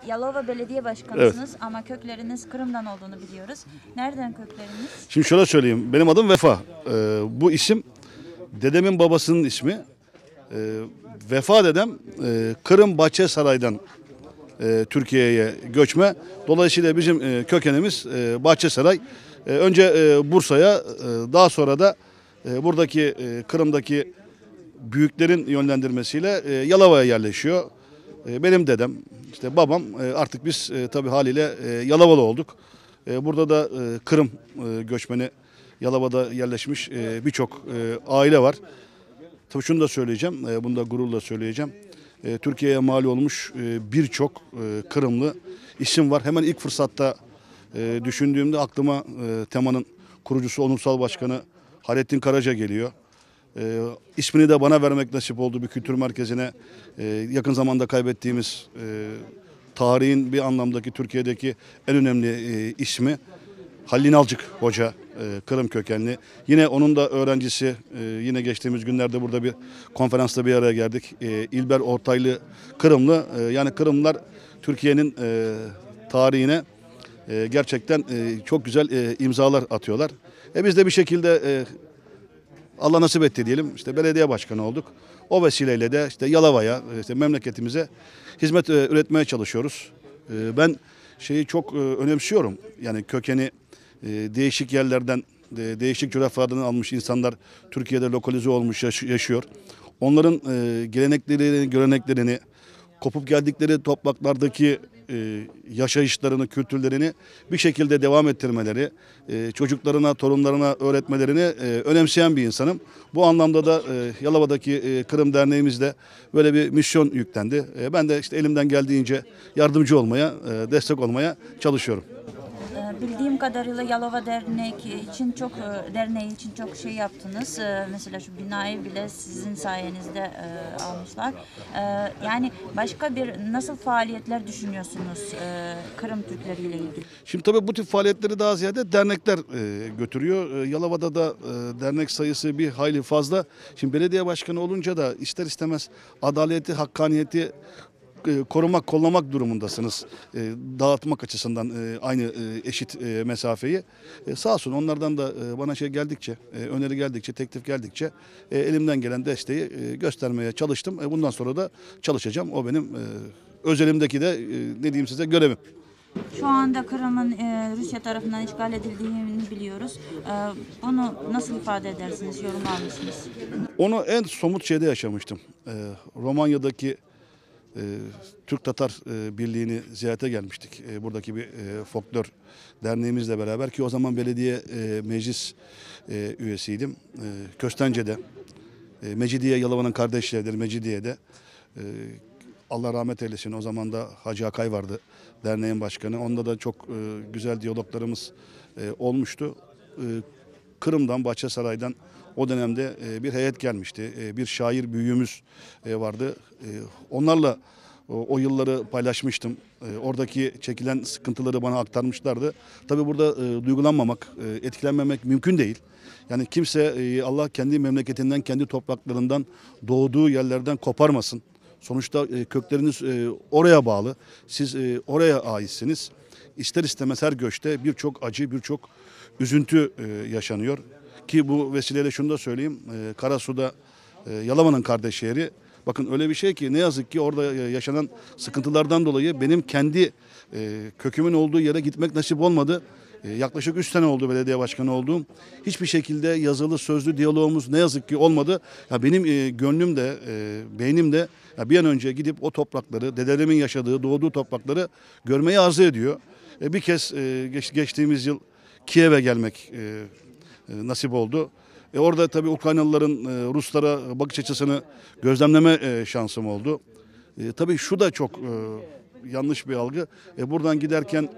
Yalova Belediye Başkanısınız ama kökleriniz Kırım'dan olduğunu biliyoruz. Nereden kökleriniz? Şimdi şöyle söyleyeyim. Benim adım Vefa. Bu isim dedemin babasının ismi. Vefa dedem Kırım Bahçesaray'dan Türkiye'ye göçme. Dolayısıyla bizim kökenimiz Bahçesaray. Önce Bursa'ya, daha sonra da buradaki Kırım'daki büyüklerin yönlendirmesiyle Yalova'ya yerleşiyor. Benim dedem, işte babam, artık biz tabii haliyle Yalovalı olduk. Burada da Kırım göçmeni, Yalova'da yerleşmiş birçok aile var. Tabii şunu da söyleyeceğim, bunu da gururla söyleyeceğim. Türkiye'ye mal olmuş birçok Kırımlı isim var. Hemen ilk fırsatta düşündüğümde aklıma temanın kurucusu, onursal başkanı Hayrettin Karaca geliyor. İsmini de bana vermek nasip oldu bir kültür merkezine. Yakın zamanda kaybettiğimiz tarihin bir anlamdaki Türkiye'deki en önemli ismi Halil İnalcık Hoca, Kırım kökenli. Yine onun da öğrencisi, yine geçtiğimiz günlerde burada bir konferansta bir araya geldik. İlber Ortaylı Kırımlı. Yani Kırımlılar Türkiye'nin tarihine gerçekten çok güzel imzalar atıyorlar. Biz de bir şekilde Allah nasip etti diyelim, işte belediye başkanı olduk. O vesileyle de işte Yalova'ya, işte memleketimize hizmet üretmeye çalışıyoruz. Ben şeyi çok önemsiyorum. Yani kökeni değişik yerlerden, değişik coğrafyalardan almış insanlar Türkiye'de lokalize olmuş, yaşıyor. Onların geleneklerini, göreneklerini, kopup geldikleri topraklardaki yaşayışlarını, kültürlerini bir şekilde devam ettirmeleri, çocuklarına, torunlarına öğretmelerini önemseyen bir insanım. Bu anlamda da Yalova'daki Kırım Derneğimizde böyle bir misyon yüklendi. Ben de işte elimden geldiğince yardımcı olmaya, destek olmaya çalışıyorum. Bildiğim kadarıyla Yalova Derneği için çok şey yaptınız. Mesela şu binayı bile sizin sayenizde almışlar. Yani başka nasıl faaliyetler düşünüyorsunuz Kırım Türkleriyle ilgili? Şimdi tabii bu tip faaliyetleri daha ziyade dernekler götürüyor. Yalova'da da dernek sayısı bir hayli fazla. Şimdi belediye başkanı olunca da ister istemez adaleti, hakkaniyeti korumak, kollamak durumundasınız. Dağıtmak açısından aynı eşit mesafeyi. Sağ olsun onlardan da bana şey geldikçe, öneri geldikçe, teklif geldikçe elimden gelen desteği göstermeye çalıştım. Bundan sonra da çalışacağım. O benim özelimdeki de ne diyeyim size görevim. Şu anda Kırım'ın Rusya tarafından işgal edildiğini biliyoruz. Bunu nasıl ifade edersiniz, yorumlar mısınız? Onu en somut şeyde yaşamıştım. Romanya'daki Türk-Tatar Birliği'ni ziyarete gelmiştik. Buradaki bir folklor derneğimizle beraber, ki o zaman belediye meclis üyesiydim. Köstence'de, Mecidiye, Yalova'nın kardeşleridir Mecidiye'de. Allah rahmet eylesin, o zaman da Hacı Akay vardı derneğin başkanı. Onda da çok güzel diyaloglarımız olmuştu. Kırım'dan, Bahçesaray'dan o dönemde bir heyet gelmişti. Bir şair büyüğümüz vardı. Onlarla o yılları paylaşmıştım. Oradaki çekilen sıkıntıları bana aktarmışlardı. Tabii burada duygulanmamak, etkilenmemek mümkün değil. Yani kimse Allah kendi memleketinden, kendi topraklarından, doğduğu yerlerden koparmasın. Sonuçta kökleriniz oraya bağlı. Siz oraya aitsiniz. İster istemez her göçte birçok acı, birçok üzüntü yaşanıyor. Ki bu vesileyle şunu da söyleyeyim. Karasu'da Yalova'nın kardeş şehri. Bakın öyle bir şey ki ne yazık ki orada yaşanan sıkıntılardan dolayı benim kendi kökümün olduğu yere gitmek nasip olmadı. Yaklaşık 3 sene oldu belediye başkanı olduğum. Hiçbir şekilde yazılı, sözlü diyalogumuz ne yazık ki olmadı. Ya benim gönlümde, beynimde ya bir an önce gidip o toprakları, dedelerin yaşadığı, doğduğu toprakları görmeyi arzu ediyor. Bir kez geçtiğimiz yıl Kiev'e gelmek nasip oldu. Orada tabii Ukraynalıların Ruslara bakış açısını gözlemleme şansım oldu. Tabii şu da çok yanlış bir algı. Buradan giderken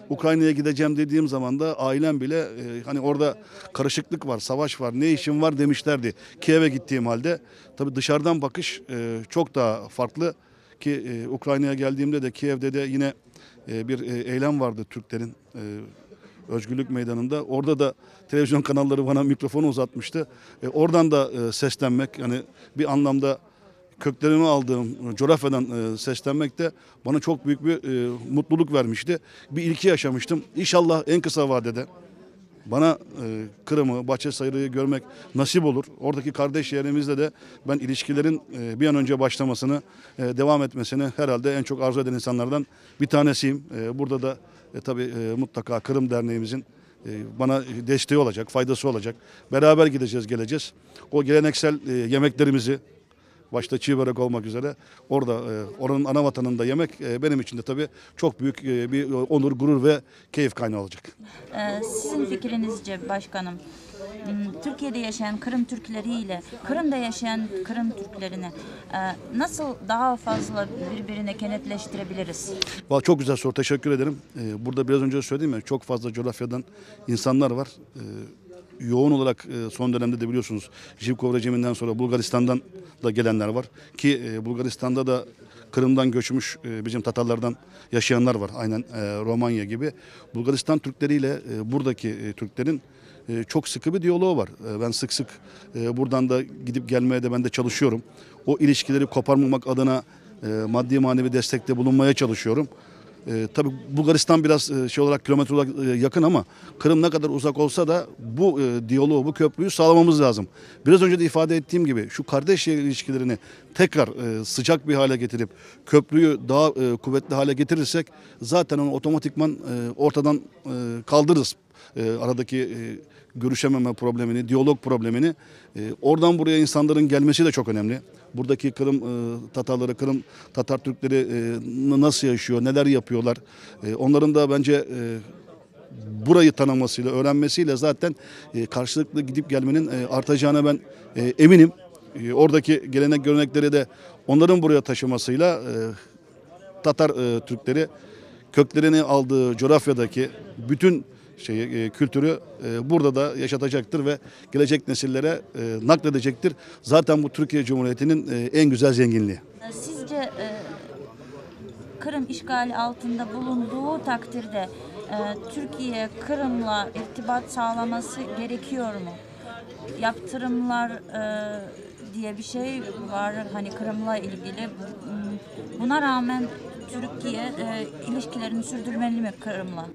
Ukrayna'ya gideceğim dediğim zaman da ailem bile hani orada karışıklık var, savaş var, ne işim var demişlerdi. Kiev'e gittiğim halde tabii dışarıdan bakış çok daha farklı, ki Ukrayna'ya geldiğimde de Kiev'de de yine bir eylem vardı Türklerin. Özgürlük Meydanı'nda. Orada da televizyon kanalları bana mikrofonu uzatmıştı. Oradan da seslenmek, yani bir anlamda köklerimi aldığım coğrafyadan seslenmek de bana çok büyük bir mutluluk vermişti. Bir ilki yaşamıştım. İnşallah en kısa vadede bana Kırım'ı, Bahçesaray'ı görmek nasip olur. Oradaki kardeş yerimizle de ben ilişkilerin bir an önce başlamasını, devam etmesini herhalde en çok arzu eden insanlardan bir tanesiyim. Burada da tabii mutlaka Kırım Derneğimizin bana desteği olacak, faydası olacak. Beraber gideceğiz, geleceğiz. O geleneksel yemeklerimizi, başta çiğ börek olmak üzere orada oranın ana vatanında yemek benim için de tabii çok büyük bir onur, gurur ve keyif kaynağı olacak. Sizin fikrinizce başkanım, Türkiye'de yaşayan Kırım Türkleri ile Kırım'da yaşayan Kırım Türklerini nasıl daha fazla birbirine kenetleştirebiliriz? Vallahi çok güzel soru, teşekkür ederim. Burada biraz önce söyledim ya, çok fazla coğrafyadan insanlar var. Yoğun olarak son dönemde de biliyorsunuz Zhivkov rejiminden sonra Bulgaristan'dan da gelenler var. Ki Bulgaristan'da da Kırım'dan göçmüş bizim Tatarlardan yaşayanlar var. Aynen Romanya gibi. Bulgaristan Türkleriyle buradaki Türklerin çok sıkı bir diyaloğu var. Ben sık sık buradan da gidip gelmeye de ben de çalışıyorum. O ilişkileri koparmamak adına maddi manevi destekte bulunmaya çalışıyorum. Tabii Bulgaristan biraz şey olarak kilometre olarak yakın ama Kırım ne kadar uzak olsa da bu diyaloğu, bu köprüyü sağlamamız lazım. Biraz önce de ifade ettiğim gibi şu kardeş ilişkilerini tekrar sıcak bir hale getirip köprüyü daha kuvvetli hale getirirsek zaten onu otomatikman ortadan kaldırırız. Aradaki görüşememe problemini, diyalog problemini, oradan buraya insanların gelmesi de çok önemli. Buradaki Kırım Tatarları, Kırım Tatar Türkleri nasıl yaşıyor, neler yapıyorlar? Onların da bence burayı tanımasıyla, öğrenmesiyle zaten karşılıklı gidip gelmenin artacağına ben eminim. Oradaki gelenek görenekleri de onların buraya taşımasıyla Tatar Türkleri köklerini aldığı coğrafyadaki bütün kültürü burada da yaşatacaktır ve gelecek nesillere nakledecektir. Zaten bu Türkiye Cumhuriyeti'nin en güzel zenginliği. Sizce Kırım işgali altında bulunduğu takdirde Türkiye Kırım'la irtibat sağlaması gerekiyor mu? Yaptırımlar diye bir şey var hani Kırım'la ilgili. Buna rağmen Türkiye ilişkilerini sürdürmeli mi Kırım'la?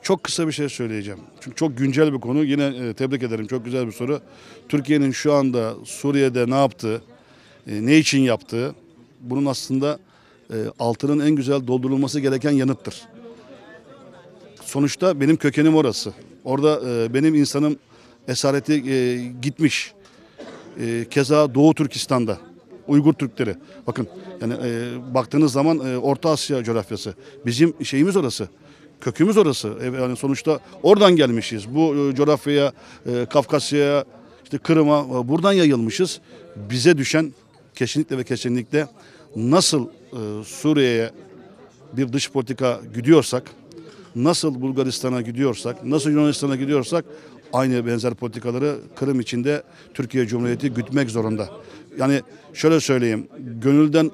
Çok kısa bir şey söyleyeceğim. Çünkü çok güncel bir konu. Yine tebrik ederim. Çok güzel bir soru. Türkiye'nin şu anda Suriye'de ne yaptığı, ne için yaptığı, bunun aslında altının en güzel doldurulması gereken yanıttır. Sonuçta benim kökenim orası. Orada benim insanım esareti gitmiş. Keza Doğu Türkistan'da Uygur Türkleri. Bakın yani baktığınız zaman Orta Asya coğrafyası. Bizim şeyimiz orası. Kökümüz orası. Yani sonuçta oradan gelmişiz. Bu coğrafyaya, Kafkasya'ya, işte Kırım'a buradan yayılmışız. Bize düşen kesinlikle ve kesinlikle nasıl Suriye'ye bir dış politika gidiyorsak, nasıl Bulgaristan'a gidiyorsak, nasıl Yunanistan'a gidiyorsak aynı benzer politikaları Kırım içinde Türkiye Cumhuriyeti gütmek zorunda. Yani şöyle söyleyeyim, gönülden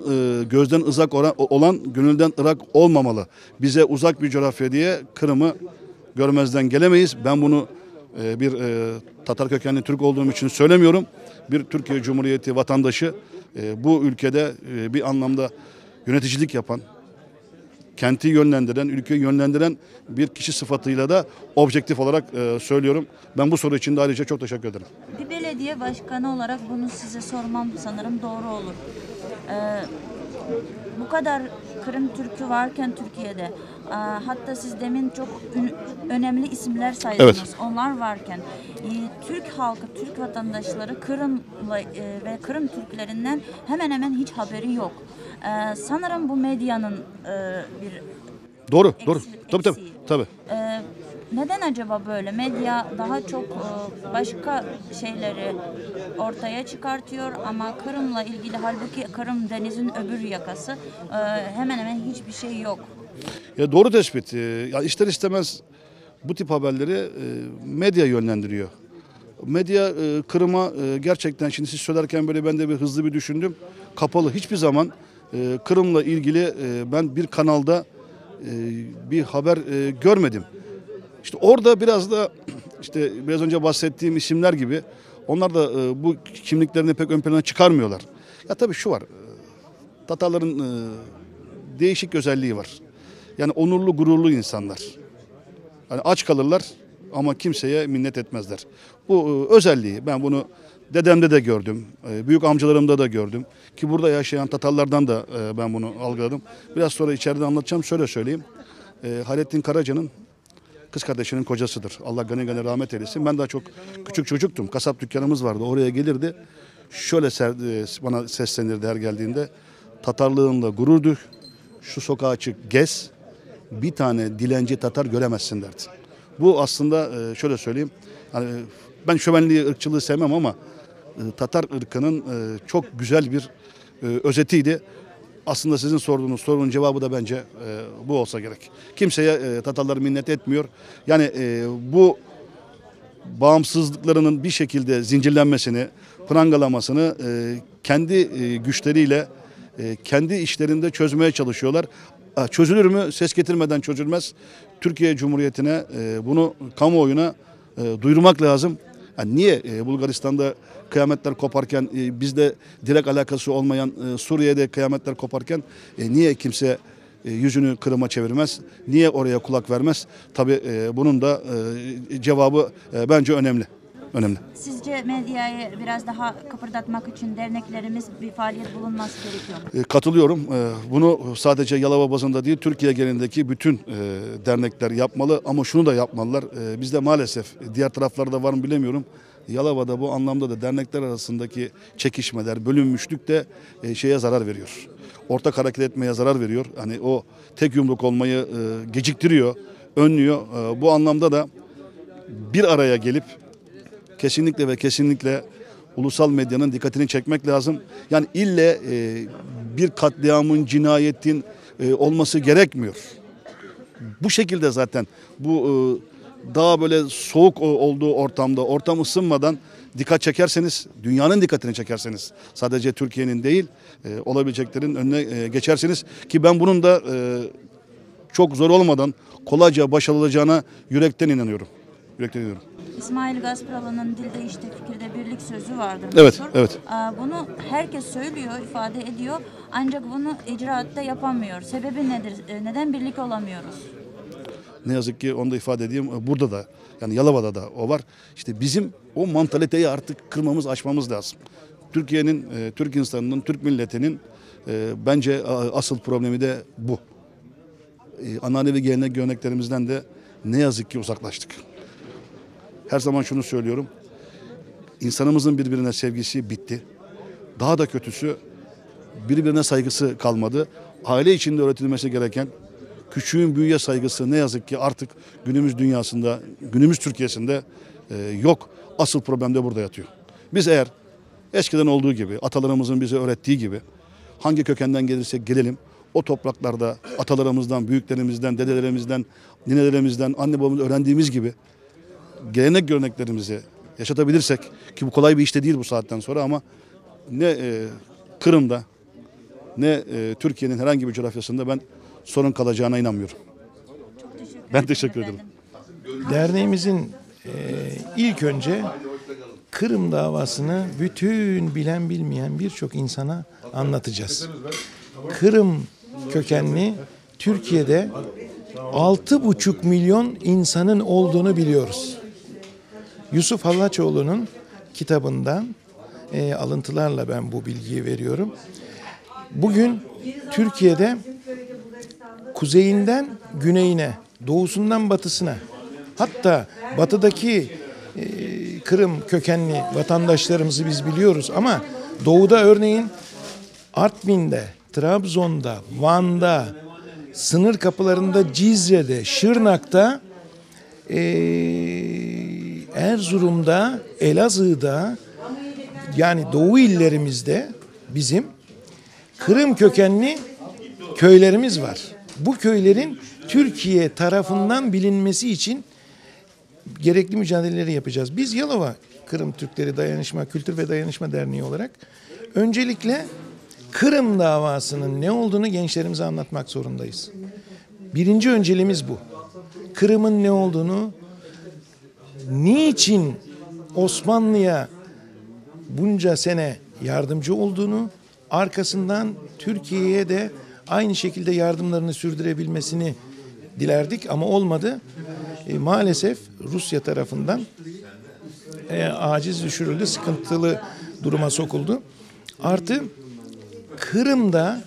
gözden uzak olan gönülden ırak olmamalı. Bize uzak bir coğrafya diye Kırım'ı görmezden gelemeyiz. Ben bunu bir Tatar kökenli Türk olduğum için söylemiyorum. Bir Türkiye Cumhuriyeti vatandaşı bu ülkede bir anlamda yöneticilik yapan, kenti yönlendiren, ülkeyi yönlendiren bir kişi sıfatıyla da objektif olarak söylüyorum. Ben bu soru için de ayrıca çok teşekkür ederim. Bir belediye başkanı olarak bunu size sormam sanırım doğru olur. Bu kadar Kırım Türk'ü varken Türkiye'de, hatta siz demin çok önemli isimler saydınız. Evet. Onlar varken Türk halkı, Türk vatandaşları Kırım'la ve Kırım Türklerinden hemen hemen hiç haberi yok. Sanırım bu medyanın bir Doğru. eksiği. Tabii. Neden acaba böyle? Medya daha çok başka şeyleri ortaya çıkartıyor ama Kırım'la ilgili halbuki Kırım denizin öbür yakası hemen hemen hiçbir şey yok. Ya doğru tespit. Ya ister istemez bu tip haberleri medya yönlendiriyor. Medya Kırım'a gerçekten şimdi siz söylerken böyle ben de bir hızlı bir düşündüm. Kapalı. Hiçbir zaman Kırım'la ilgili ben bir kanalda bir haber görmedim. İşte orada biraz da işte biraz önce bahsettiğim isimler gibi onlar da bu kimliklerini pek ön plana çıkarmıyorlar. Ya tabii şu var. Tatarların değişik özelliği var. Yani onurlu, gururlu insanlar. Yani aç kalırlar ama kimseye minnet etmezler. Bu özelliği. Ben bunu dedemde de gördüm. Büyük amcalarımda da gördüm. Ki burada yaşayan Tatarlardan da ben bunu algıladım. Biraz sonra içeride anlatacağım. Şöyle söyleyeyim. Hayrettin Karaca'nın kız kardeşinin kocasıdır. Allah gani gani rahmet eylesin. Ben daha çok küçük çocuktum. Kasap dükkanımız vardı. Oraya gelirdi. Şöyle bana seslenirdi her geldiğinde. Tatarlığınla gurur duy. Şu sokağa çık gez. Bir tane dilenci Tatar göremezsin derdi. Bu aslında şöyle söyleyeyim. Hani ben şövenliği, ırkçılığı sevmem ama Tatar ırkının çok güzel bir özetiydi. Aslında sizin sorduğunuz sorunun cevabı da bence bu olsa gerek. Kimseye Tatarlar minnet etmiyor. Yani bu bağımsızlıklarının bir şekilde zincirlenmesini, prangalamasını kendi güçleriyle, kendi işlerinde çözmeye çalışıyorlar. Çözülür mü? Ses getirmeden çözülmez. Türkiye Cumhuriyeti'ne bunu kamuoyuna duyurmak lazım. Yani niye Bulgaristan'da kıyametler koparken bizde direkt alakası olmayan Suriye'de kıyametler koparken niye kimse yüzünü Kırım'a çevirmez? Niye oraya kulak vermez? Tabii bunun da cevabı bence önemli. Önemli. Sizce medyayı biraz daha kıpırdatmak için derneklerimiz bir faaliyet bulunması gerekiyor mu? Katılıyorum. Bunu sadece Yalova bazında değil, Türkiye genelindeki bütün dernekler yapmalı ama şunu da yapmalılar. Bizde maalesef diğer taraflarda var mı bilemiyorum. Yalova'da bu anlamda da dernekler arasındaki çekişmeler, bölünmüşlük de şeye zarar veriyor. Ortak hareket etmeye zarar veriyor. Hani o tek yumruk olmayı geciktiriyor, önlüyor. Bu anlamda da bir araya gelip kesinlikle ve kesinlikle ulusal medyanın dikkatini çekmek lazım. Yani ille bir katliamın, cinayetin olması gerekmiyor. Bu şekilde zaten bu daha böyle soğuk olduğu ortamda, ortam ısınmadan dikkat çekerseniz, dünyanın dikkatini çekerseniz, sadece Türkiye'nin değil olabileceklerin önüne geçersiniz ki ben bunun da çok zor olmadan kolayca başarılacağına yürekten inanıyorum. Yürekten inanıyorum. İsmail Gasparalı'nın dilde işte fikirde birlik sözü vardır. Evet, meşhur. evet. Bunu herkes söylüyor, ifade ediyor. Ancak bunu icraatta yapamıyor. Sebebi nedir? Neden birlik olamıyoruz? Ne yazık ki onu da ifade edeyim. Burada da yani Yalova'da da o var. İşte bizim o mantaliteyi artık kırmamız, aşmamız lazım. Türkiye'nin, Türk insanının, Türk milletinin bence asıl problemi de bu. Ananevi gelenek göreneklerimizden de ne yazık ki uzaklaştık. Her zaman şunu söylüyorum. İnsanımızın birbirine sevgisi bitti. Daha da kötüsü birbirine saygısı kalmadı. Aile içinde öğretilmesi gereken küçüğün büyüğe saygısı ne yazık ki artık günümüz dünyasında, günümüz Türkiye'sinde yok. Asıl problem de burada yatıyor. Biz eğer eskiden olduğu gibi, atalarımızın bize öğrettiği gibi hangi kökenden gelirsek gelelim, o topraklarda atalarımızdan, büyüklerimizden, dedelerimizden, ninelerimizden, anne babamızdan öğrendiğimiz gibi gelenek göreneklerimizi yaşatabilirsek ki bu kolay bir iş de değil bu saatten sonra ama ne Kırım'da ne Türkiye'nin herhangi bir coğrafyasında ben sorun kalacağına inanmıyorum. Ben teşekkür ederim. Derneğimizin ilk önce Kırım davasını bütün bilen bilmeyen birçok insana anlatacağız. Kırım kökenli Türkiye'de 6,5 milyon insanın olduğunu biliyoruz. Yusuf Hallaçoğlu'nun kitabından alıntılarla ben bu bilgiyi veriyorum. Bugün Türkiye'de kuzeyinden güneyine, doğusundan batısına, hatta batıdaki Kırım kökenli vatandaşlarımızı biz biliyoruz ama doğuda örneğin Artvin'de, Trabzon'da, Van'da, sınır kapılarında Cizre'de, Şırnak'ta, Erzurum'da, Elazığ'da yani doğu illerimizde bizim Kırım kökenli köylerimiz var. Bu köylerin Türkiye tarafından bilinmesi için gerekli mücadeleleri yapacağız. Biz Yalova Kırım Türkleri Dayanışma, Kültür ve Dayanışma Derneği olarak öncelikle Kırım davasının ne olduğunu gençlerimize anlatmak zorundayız. Birinci önceliğimiz bu. Kırım'ın ne olduğunu, niçin Osmanlı'ya bunca sene yardımcı olduğunu, arkasından Türkiye'ye de aynı şekilde yardımlarını sürdürebilmesini dilerdik ama olmadı. Maalesef Rusya tarafından aciz düşürüldü, sıkıntılı duruma sokuldu. Artı Kırım'da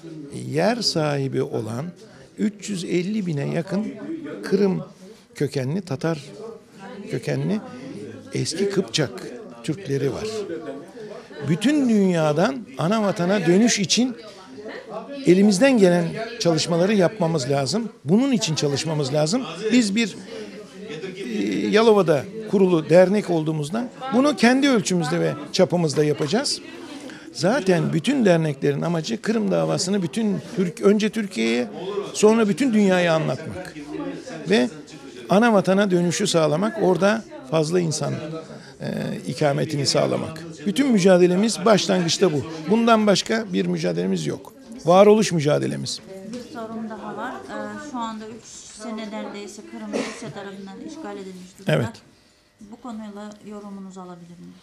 yer sahibi olan 350 bine yakın Kırım kökenli, Tatar kökenli eski Kıpçak Türkleri var. Bütün dünyadan ana vatana dönüş için elimizden gelen çalışmaları yapmamız lazım. Bunun için çalışmamız lazım. Biz bir Yalova'da kurulu dernek olduğumuzdan bunu kendi ölçümüzde ve çapımızda yapacağız. Zaten bütün derneklerin amacı Kırım davasını önce Türkiye'ye sonra bütün dünyaya anlatmak. Ve ana vatana dönüşü sağlamak, orada fazla insan ikametini sağlamak. Bütün mücadelemiz başlangıçta bu. Bundan başka bir mücadelemiz yok. Varoluş mücadelemiz. Bir sorun daha var. Şu anda 3 sene neredeyse Kırım Rusya tarafından işgal edilmiş durumda. Evet. Bu konuyla yorumunuzu alabilir miyim?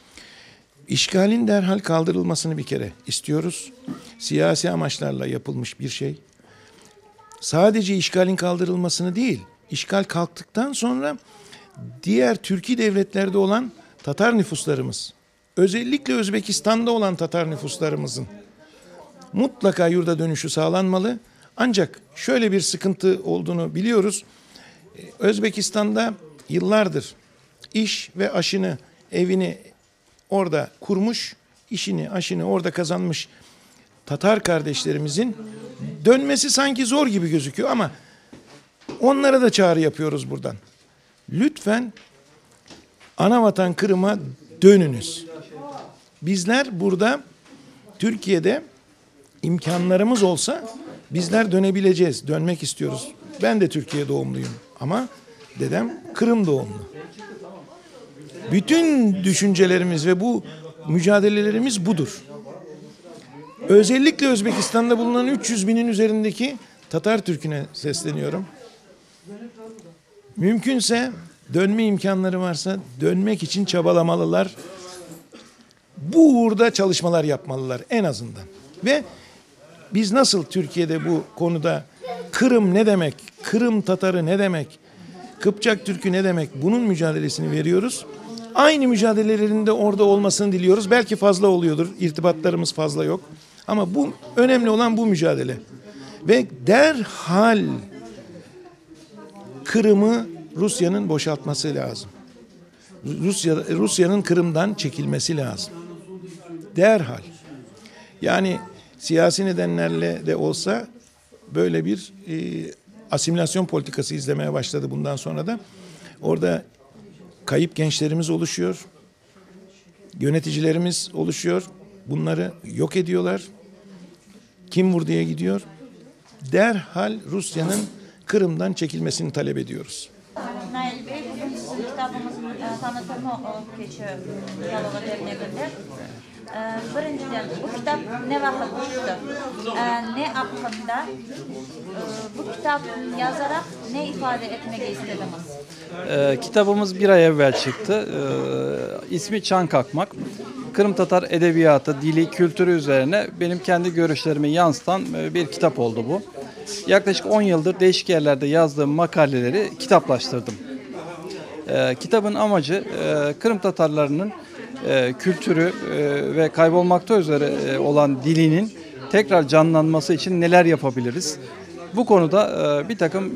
İşgalin derhal kaldırılmasını bir kere istiyoruz. Siyasi amaçlarla yapılmış bir şey. Sadece işgalin kaldırılmasını değil, işgal kalktıktan sonra diğer Türki devletlerde olan Tatar nüfuslarımız, özellikle Özbekistan'da olan Tatar nüfuslarımızın mutlaka yurda dönüşü sağlanmalı. Ancak şöyle bir sıkıntı olduğunu biliyoruz. Özbekistan'da yıllardır iş ve aşını, evini orada kurmuş, işini, aşını orada kazanmış Tatar kardeşlerimizin dönmesi sanki zor gibi gözüküyor ama onlara da çağrı yapıyoruz buradan. Lütfen anavatan Kırım'a dönünüz. Bizler burada Türkiye'de imkanlarımız olsa bizler dönebileceğiz. Dönmek istiyoruz. Ben de Türkiye doğumluyum ama dedem Kırım doğumlu. Bütün düşüncelerimiz ve bu mücadelelerimiz budur. Özellikle Özbekistan'da bulunan 300 binin üzerindeki Tatar Türk'üne sesleniyorum. Mümkünse dönme imkanları varsa dönmek için çabalamalılar. Bu uğurda çalışmalar yapmalılar en azından. Ve biz nasıl Türkiye'de bu konuda Kırım ne demek, Kırım Tatarı ne demek, Kıpçak Türk'ü ne demek bunun mücadelesini veriyoruz. Aynı mücadelelerinde orada olmasını diliyoruz. Belki fazla oluyordur, irtibatlarımız fazla yok. Ama bu önemli olan bu mücadele. Ve derhal Kırım'ı Rusya'nın boşaltması lazım. Rusya'nın Kırım'dan çekilmesi lazım. Derhal. Yani siyasi nedenlerle de olsa böyle bir asimilasyon politikası izlemeye başladı bundan sonra da. Orada kayıp gençlerimiz oluşuyor. Yöneticilerimiz oluşuyor. Bunları yok ediyorlar. Kim vurduya gidiyor? Derhal Rusya'nın Kırım'dan çekilmesini talep ediyoruz. Nail Bey, bugün sizin kitabımızın tanıtımı geçiyor Yalova Derneği'nde. Birinciden bu kitap ne vakit çıktı? Ne hakkında? Bu kitap yazarak ne ifade etmek istediniz? Kitabımız bir ay evvel çıktı. İsmi Çan Kakmak. Kırım Tatar edebiyatı, dili, kültürü üzerine benim kendi görüşlerimi yansıtan bir kitap oldu bu. Yaklaşık 10 yıldır değişik yerlerde yazdığım makaleleri kitaplaştırdım. Kitabın amacı Kırım Tatarlarının kültürü ve kaybolmakta üzere olan dilinin tekrar canlanması için neler yapabiliriz? Bu konuda bir takım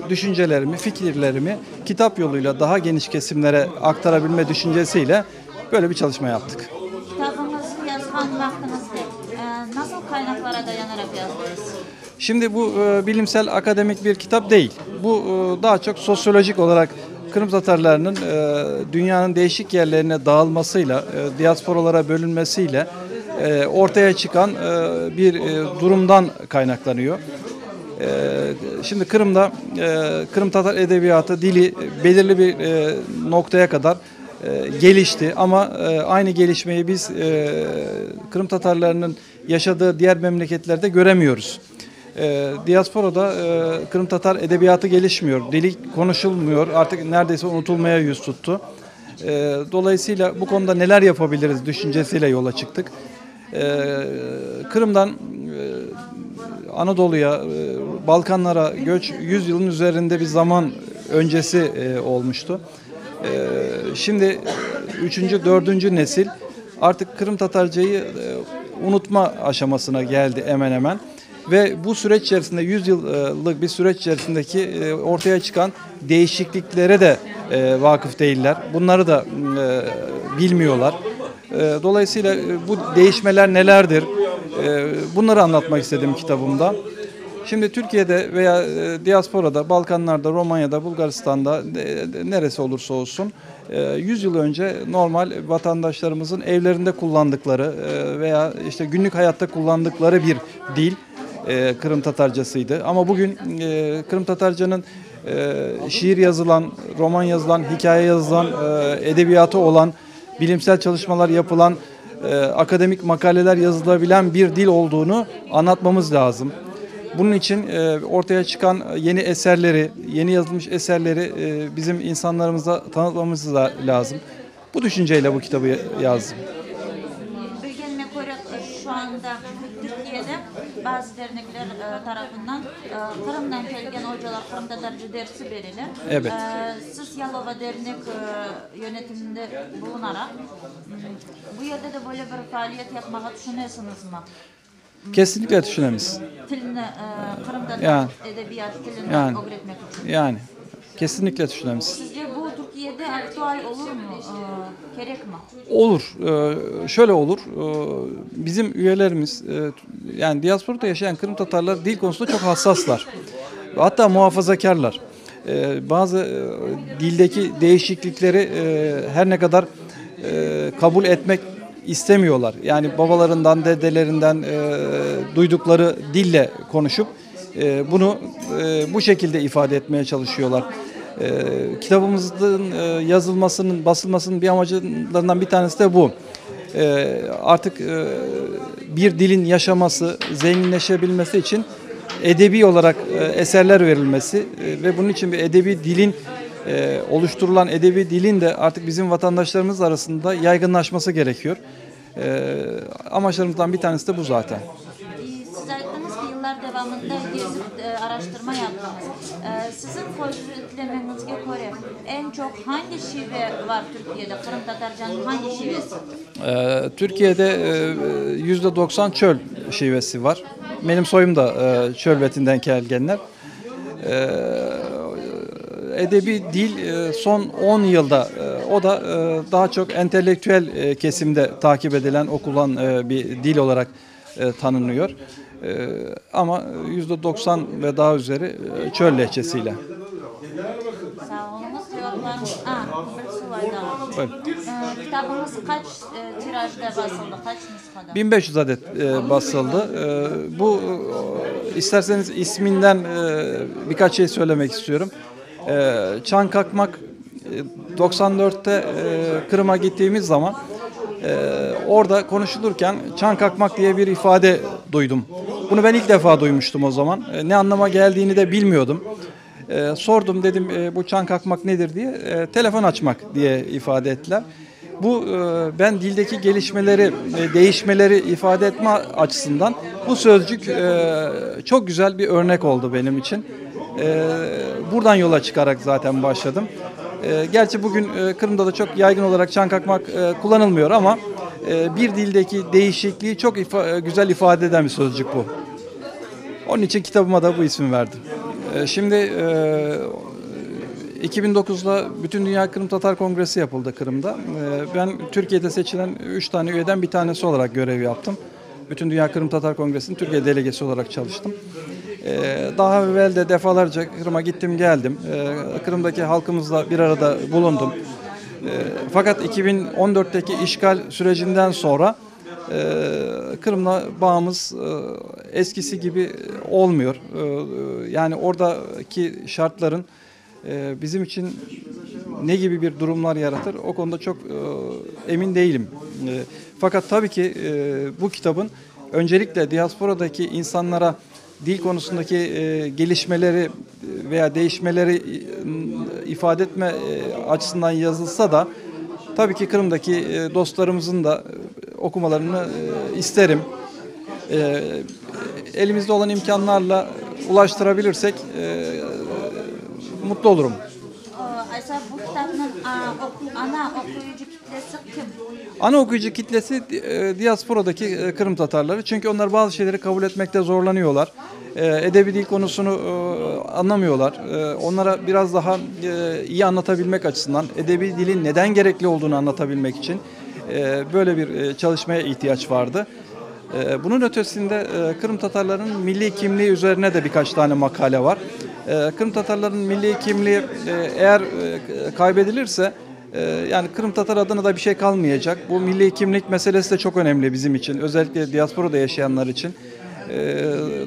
düşüncelerimi, fikirlerimi kitap yoluyla daha geniş kesimlere aktarabilme düşüncesiyle böyle bir çalışma yaptık. Kitabınızı yazan vaktinizde nasıl kaynaklara dayanarak yazdınız? Şimdi bu bilimsel akademik bir kitap değil. Bu daha çok sosyolojik olarak Kırım Tatarlarının dünyanın değişik yerlerine dağılmasıyla, diasporalara bölünmesiyle ortaya çıkan bir durumdan kaynaklanıyor. Şimdi Kırım'da Kırım Tatar edebiyatı, dili belirli bir noktaya kadar gelişti ama aynı gelişmeyi biz Kırım Tatarlarının yaşadığı diğer memleketlerde göremiyoruz. Diasporada Kırım Tatar edebiyatı gelişmiyor, dili konuşulmuyor, artık neredeyse unutulmaya yüz tuttu. Dolayısıyla bu konuda neler yapabiliriz düşüncesiyle yola çıktık. Kırım'dan Anadolu'ya, Balkanlara göç 100 yılın üzerinde bir zaman öncesi olmuştu. Şimdi 3. 4. nesil artık Kırım Tatarcayı unutma aşamasına geldi hemen hemen. Ve bu süreç içerisinde 100 yıllık bir süreç içerisindeki ortaya çıkan değişikliklere de vakıf değiller. Bunları da bilmiyorlar. Dolayısıyla bu değişmeler nelerdir? Bunları anlatmak istedim kitabımda. Şimdi Türkiye'de veya diasporada, Balkanlarda, Romanya'da, Bulgaristan'da neresi olursa olsun 100 yıl önce normal vatandaşlarımızın evlerinde kullandıkları veya işte günlük hayatta kullandıkları bir dil Kırım Tatarcasıydı. Ama bugün Kırım Tatarcanın şiir yazılan, roman yazılan, hikaye yazılan, edebiyatı olan, bilimsel çalışmalar yapılan, akademik makaleler yazılabilen bir dil olduğunu anlatmamız lazım. Bunun için ortaya çıkan yeni eserleri, yeni yazılmış eserleri bizim insanlarımıza tanıtmamız lazım. Bu düşünceyle bu kitabı yazdım. Bilgenime göre şu anda Türkiye'de bazı dernekler tarafından Kırım'dan gelgen hocalar Kırım Tatarca dersi verilir. Evet. Siz Yalova Dernek yönetiminde bulunarak bu yerde de böyle bir faaliyet yapmayı düşünüyorsunuz mu? Kesinlikle düşünemiz. Tilini, Kırım'da Yani. edebiyat tilini Yani. öğretmek için. Yani kesinlikle düşünemiz. Sizce bu Türkiye'de aktüel olur mu? Gerek mi? Olur. Şöyle olur. Bizim üyelerimiz yani diasporada yaşayan Kırım Tatarlar dil konusunda çok hassaslar. Hatta muhafazakarlar. Bazı dildeki değişiklikleri her ne kadar kabul etmek istemiyorlar. Yani babalarından, dedelerinden duydukları dille konuşup bunu bu şekilde ifade etmeye çalışıyorlar. Kitabımızın yazılmasının, basılmasının bir amacından bir tanesi de bu. Artık bir dilin yaşaması, zenginleşebilmesi için edebi olarak eserler verilmesi ve bunun için bir edebi dilin oluşturulan edebi dilin de artık bizim vatandaşlarımız arasında yaygınlaşması gerekiyor. Amaçlarımızdan bir tanesi de bu zaten. Siz ayttınız ki yıllar devamında gezip araştırma yaptınız. Sizin gözlemlerinizge göre en çok hangi şive var Türkiye'de? Kırım Tatarcanın hangi şivesi? Türkiye'de %90 çöl şivesi var. Benim soyum da çöl betinden gelgenler. Edebi dil son 10 yılda o da daha çok entelektüel kesimde takip edilen, okulan bir dil olarak tanınıyor. Ama %90 ve daha üzeri çöl lehçesiyle. Sağ olunuz. Cevaplarınız... bir soru daha. Buyurun. Kitabınız kaç tirajda basıldı? Kaç nüshada? 1500 adet basıldı. Bu isterseniz isminden birkaç şey söylemek istiyorum. Çan Kakmak 94'te Kırım'a gittiğimiz zaman orada konuşulurken Çan Kakmak diye bir ifade duydum. Bunu ben ilk defa duymuştum o zaman. Ne anlama geldiğini de bilmiyordum. Sordum, dedim bu çan kakmak nedir diye. Telefon açmak diye ifade ettiler. Bu ben dildeki gelişmeleri, değişmeleri ifade etme açısından bu sözcük çok güzel bir örnek oldu benim için. Buradan yola çıkarak zaten başladım. Gerçi bugün Kırım'da da çok yaygın olarak çan kakmak kullanılmıyor ama bir dildeki değişikliği çok güzel ifade eden bir sözcük bu. Onun için kitabıma da bu ismi verdim. Şimdi 2009'da Bütün Dünya Kırım Tatar Kongresi yapıldı Kırım'da. Ben Türkiye'de seçilen 3 tane üyeden bir tanesi olarak görev yaptım. Bütün Dünya Kırım Tatar Kongresi'nin Türkiye delegesi olarak çalıştım. Daha evvel de defalarca Kırım'a gittim geldim. Kırım'daki halkımızla bir arada bulundum. Fakat 2014'teki işgal sürecinden sonra Kırım'la bağımız eskisi gibi olmuyor. Yani oradaki şartların bizim için ne gibi bir durumlar yaratır o konuda çok emin değilim. Fakat tabii ki bu kitabın öncelikle diasporadaki insanlara dil konusundaki gelişmeleri veya değişmeleri ifade etme açısından yazılsa da tabii ki Kırım'daki dostlarımızın da okumalarını isterim. Elimizde olan imkanlarla ulaştırabilirsek mutlu olurum. Aysa bu kitabın ana okuyucu kitlesi kim? Ana okuyucu kitlesi diasporadaki Kırım Tatarları. Çünkü onlar bazı şeyleri kabul etmekte zorlanıyorlar. Edebi dil konusunu anlamıyorlar. Onlara biraz daha iyi anlatabilmek açısından, edebi dilin neden gerekli olduğunu anlatabilmek için böyle bir çalışmaya ihtiyaç vardı. Bunun ötesinde Kırım Tatarlarının milli kimliği üzerine de birkaç tane makale var. Kırım Tatarlarının milli kimliği eğer kaybedilirse yani Kırım Tatar adına da bir şey kalmayacak. Bu milli kimlik meselesi de çok önemli bizim için. Özellikle diasporada yaşayanlar için.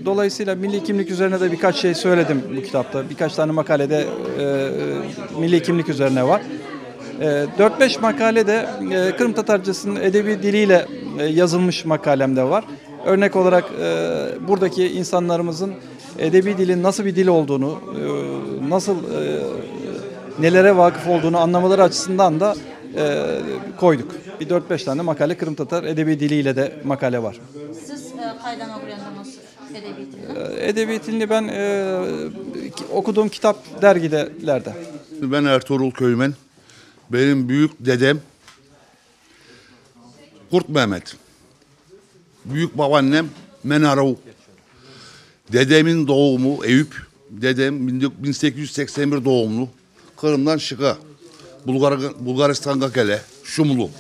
Dolayısıyla milli kimlik üzerine de birkaç şey söyledim bu kitapta. Birkaç tane makalede milli kimlik üzerine var. 4-5 makalede Kırım Tatarcasının edebi diliyle yazılmış makalem de var. Örnek olarak buradaki insanlarımızın edebi dilin nasıl bir dil olduğunu, nasıl nelere vakıf olduğunu anlamaları açısından da koyduk. Bir 4-5 tane makale Kırım Tatar edebi diliyle de makale var. Siz kaydan öğrendiniz edebi dilini? Edebi dilini ben okuduğum kitap dergilerde. Ben Ertuğrul Köymen. Benim büyük dedem Kurt Mehmet. Büyük babaannem Menarov. Dedemin doğumu Eyüp. Dedem 1881 doğumlu. Kırım'dan Şık'a. Bulgaristan'a gele. Şumlu.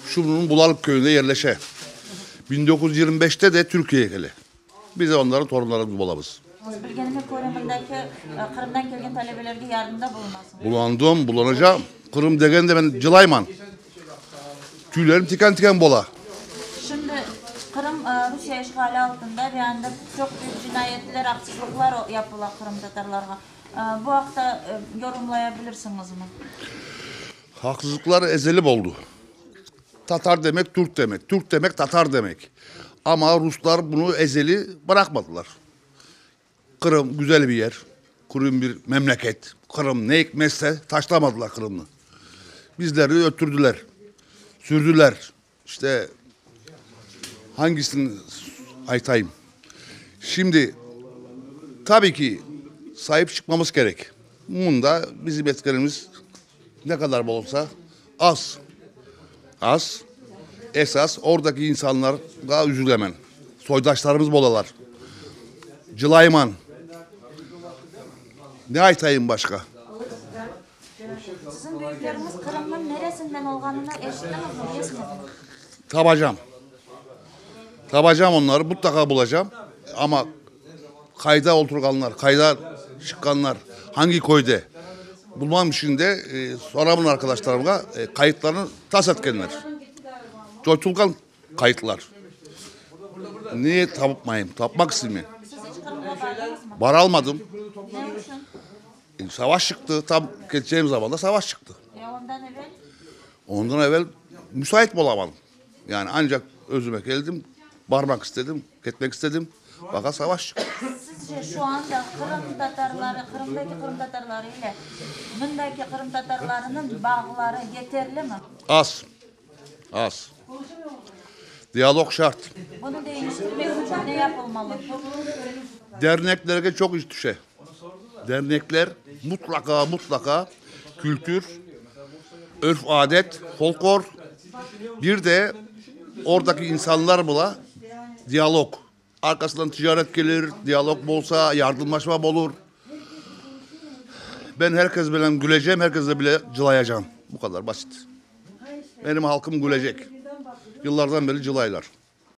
Şumlu'nun Bulalık köyünde yerleşe. 1925'te de Türkiye'ye gele. Biz de onların torunları bulalımız. Bilgenimi Kırım'daki Kırım'dan gelgen talebelerge yardımda bulunasın. Bulandım, bulanacağım. Kırım degen de ben cılayman. Tüylerim tiken tiken bola. Şimdi Kırım Rusya işgali altında yani çok büyük cinayetler, haksızlıklar yapılan Kırım Tatarlarına. Bu hafta yorumlayabilirsiniz mi? Haksızlıklar ezelip oldu. Tatar demek Türk demek. Türk demek Tatar demek. Ama Ruslar bunu ezeli bırakmadılar. Kırım güzel bir yer. Kırım bir memleket. Kırım ne ekmezse taşlamadılar Kırım'ı. Bizleri öttürdüler. Sürdüler. İşte hangisini aytayım? Şimdi tabii ki sahip çıkmamız gerek. Bunda bizim etkilerimiz ne kadar bol olsa az. Az. Esas oradaki insanlar daha üzülemen. Soydaşlarımız bolalar. Cılayman. Ne aytayım başka? Sizin büyükleriniz Kırım'ın neresinden olduğunu eşittiniz mi? Biliyorsunuz mu? Tabacağım. Tabacağım onları mutlaka bulacağım. Ama kayda oturganlar, kayda çıkanlar hangi köyde bulmam için de soramın arkadaşlarıma kayıtlarını tas etkenler. Çoğultukan kayıtlar. Niye tapmayayım? Tapmak istemiyorum. Siz hiç Kırım'da vardınız mı? Bar almadım. Ne için? Savaş çıktı. Tam geçeceğim zamanda savaş çıktı. Ondan evvel Ondan evvel müsait bulamadım. Yani ancak özüme geldim. Barmak istedim. Gitmek istedim. Fakat savaş çıktı. sizce şu anda Kırım Tatarları, Kırım'daki Kırım Tatarları ile bundaki Kırım Tatarlarının bağları yeterli mi? Az. Az. Diyalog şart. Bunu değiştirmek için ne yapılmalı? Derneklere çok iş düşe. Dernekler mutlaka kültür, örf adet, folklor, bir de oradaki insanlar bula diyalog. Arkasından ticaret gelir, diyalog olsa yardımlaşma olur. Ben herkes bile güleceğim, herkesle bile cılayacağım. Bu kadar basit. Benim halkım gülecek. Yıllardan beri cılaylar.